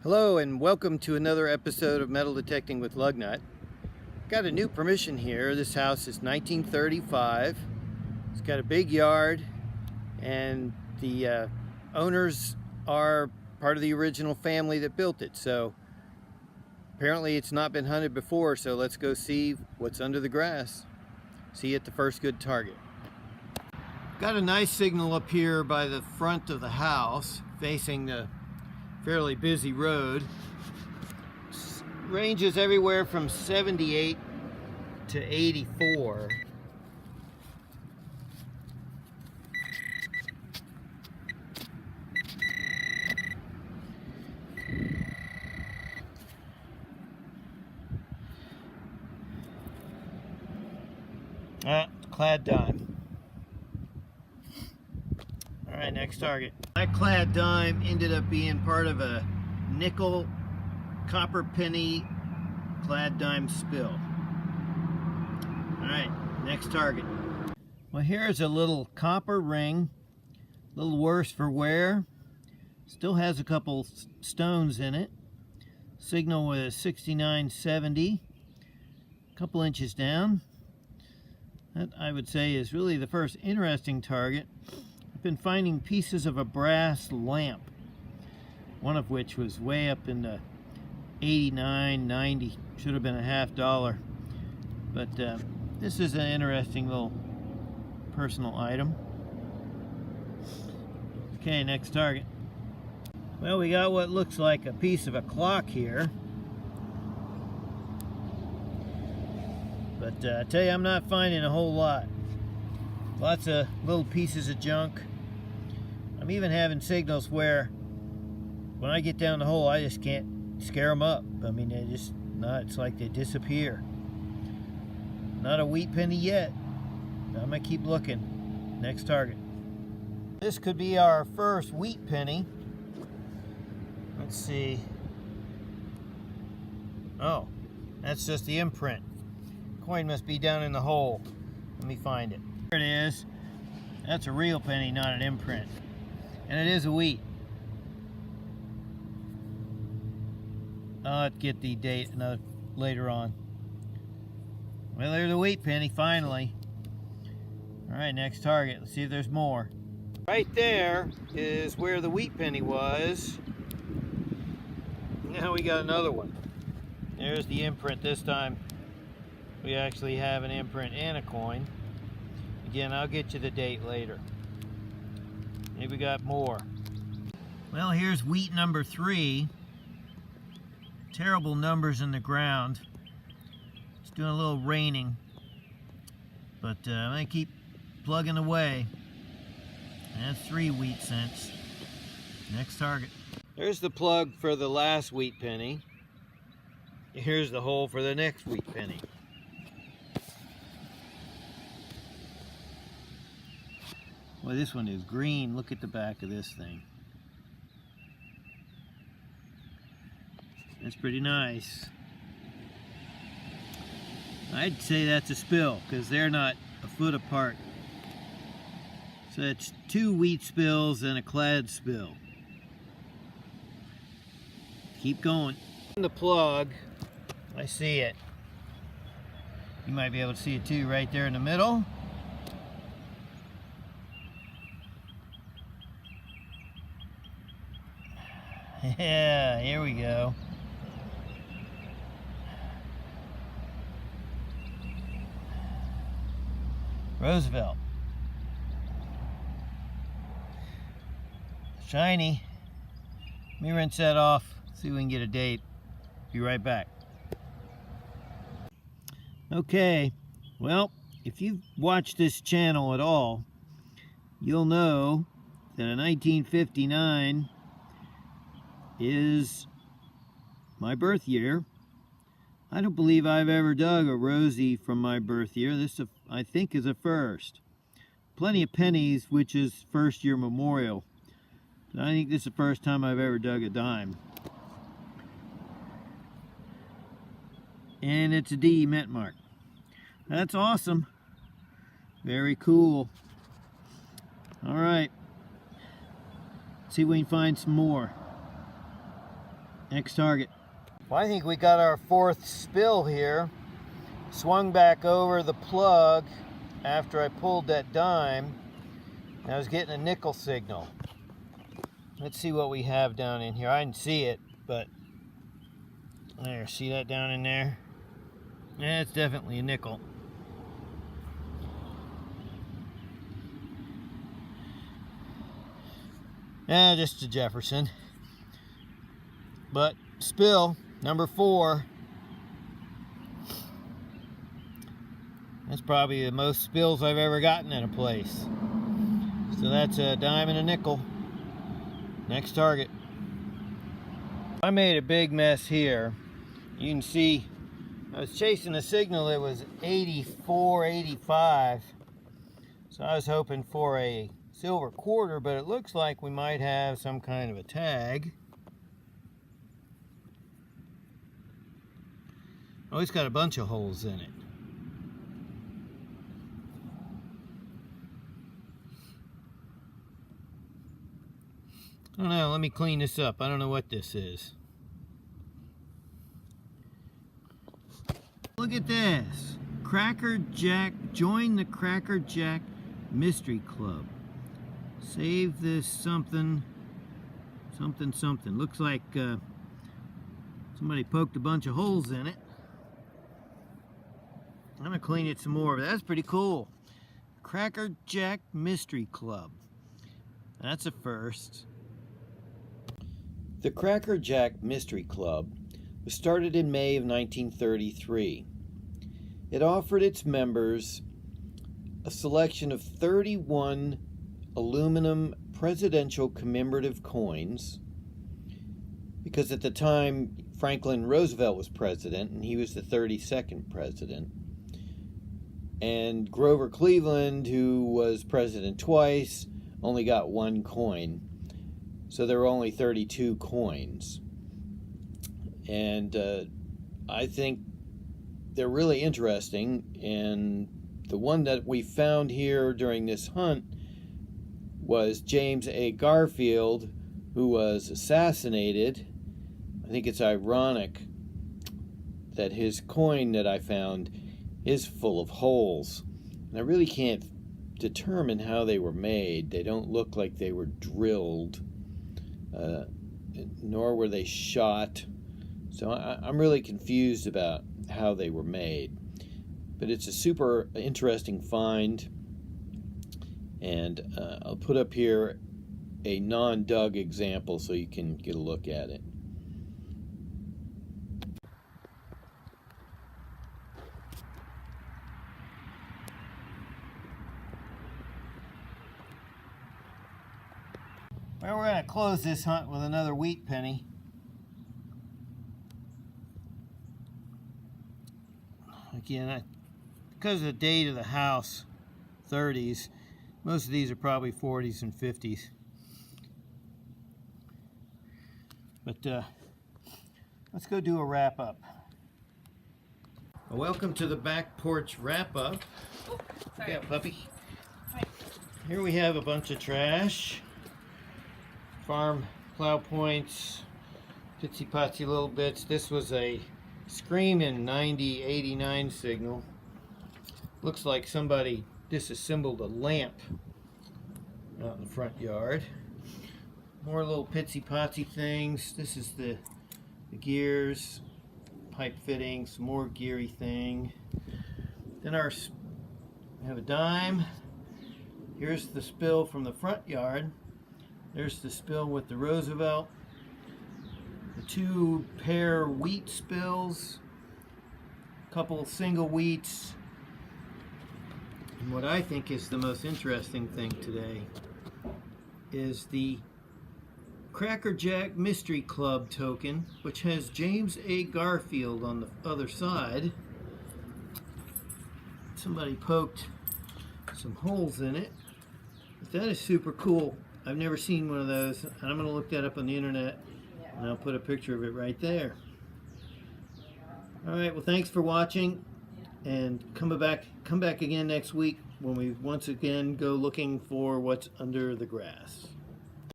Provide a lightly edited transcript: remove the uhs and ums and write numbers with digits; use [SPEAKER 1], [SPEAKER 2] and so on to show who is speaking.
[SPEAKER 1] Hello and welcome to another episode of Metal Detecting with Lugnut. Got a new permission here. This house is 1935. It's got a big yard and the owners are part of the original family that built it. So apparently it's not been hunted before, so let's go see what's under the grass. See you at the first good target. Got a nice signal up here by the front of the house facing the fairly busy road. Ranges everywhere from 78 to 84. Clad dime. Alright, next target. That clad dime ended up being part of a nickel copper penny clad dime spill. Alright, next target. Well, here's a little copper ring, a little worse for wear. Still has a couple stones in it. Signal was 6970, a couple inches down. That, I would say, is really the first interesting target. I've been finding pieces of a brass lamp, one of which was way up in the 89, 90, should have been a $50. But this is an interesting little personal item. Okay, next target. Well, we got what looks like a piece of a clock here. But I tell you, I'm not finding a whole lot. Lots of little pieces of junk. I'm even having signals where when I get down the hole, I just can't scare them up. I mean, they just not, it's like they disappear. Not a wheat penny yet. I'm gonna keep looking. Next target. This could be our first wheat penny. Let's see. Oh, that's just the imprint. Coin must be down in the hole. Let me find it. There it is. That's a real penny, not an imprint. And it is a wheat. I'll get the date later on. Well, there's a wheat penny, finally. Alright, next target. Let's see if there's more. Right there is where the wheat penny was. Now we got another one. There's the imprint this time. We actually have an imprint and a coin. Again, I'll get you the date later. Maybe we got more. Well, here's wheat number 3. Terrible numbers in the ground. It's doing a little raining. But I'm going to keep plugging away. That's 3 wheat cents. Next target. There's the plug for the last wheat penny. Here's the hole for the next wheat penny. Well, this one is green. Look at the back of this thing. That's pretty nice. I'd say that's a spill because they're not a foot apart. So it's 2 wheat spills and a clad spill. Keep going. The plug, I see it. You might be able to see it too right there in the middle. Yeah, here we go. Roosevelt. Shiny. Let me rinse that off, see if we can get a date. Be right back. Okay, well, if you've watched this channel at all, you'll know that in 1959 is my birth year. I don't believe I've ever dug a Rosie from my birth year. This, I think, is a first. Plenty of pennies, which is first year memorial. But I think this is the first time I've ever dug a dime. And it's a D mint mark. That's awesome. Very cool. All right. See if we can find some more. Next target. Well, I think we got our fourth spill here. Swung back over the plug after I pulled that dime. And I was getting a nickel signal. Let's see what we have down in here. I didn't see it, but there, see that down in there? Yeah, it's definitely a nickel. Yeah, just a Jefferson. But spill number 4. That's probably the most spills I've ever gotten at a place. So that's a dime and a nickel. Next target. I made a big mess here. You can see I was chasing a signal that was 84, 85. So I was hoping for a silver quarter, but it looks like we might have some kind of a tag. Oh, it's got a bunch of holes in it. I don't know, let me clean this up. I don't know what this is. Look at this. Cracker Jack, join the Cracker Jack Mystery Club. Save this something, something, something. Looks like somebody poked a bunch of holes in it. I'm gonna clean it some more, but that's pretty cool. Cracker Jack Mystery Club. That's a first. The Cracker Jack Mystery Club was started in May of 1933. It offered its members a selection of 31 aluminum presidential commemorative coins, because at the time Franklin Roosevelt was president and he was the 32nd president. And Grover Cleveland, who was president twice, only got 1 coin. So there were only 32 coins. And I think they're really interesting. And the one that we found here during this hunt was James A. Garfield, who was assassinated. I think it's ironic that his coin that I found is full of holes. And I really can't determine how they were made. They don't look like they were drilled, nor were they shot. So I'm really confused about how they were made. But it's a super interesting find. And I'll put up here a non-dug example so you can get a look at it. Well, we're going to close this hunt with another wheat penny. Again, because of the date of the house, 30s, most of these are probably 40s and 50s. But let's go do a wrap-up. Well, welcome to the back porch wrap-up.
[SPEAKER 2] Oh, sorry.
[SPEAKER 1] Yeah, puppy.
[SPEAKER 2] Hi.
[SPEAKER 1] Here we have a bunch of trash. Farm plow points, pitsy-potsy little bits. This was a screaming 9089 signal. Looks like somebody disassembled a lamp out in the front yard. More little pitsy-potsy things. This is the gears, pipe fitting, some more geary thing. Then we have a dime. Here's the spill from the front yard. There's the spill with the Roosevelt. The 2 pair wheat spills. A couple single wheats. And what I think is the most interesting thing today is the Cracker Jack Mystery Club token, which has James A. Garfield on the other side. Somebody poked some holes in it. But that is super cool. I've never seen one of those, and I'm going to look that up on the internet, and I'll put a picture of it right there. Alright, well, thanks for watching, and come back again next week when we once again go looking for what's under the grass.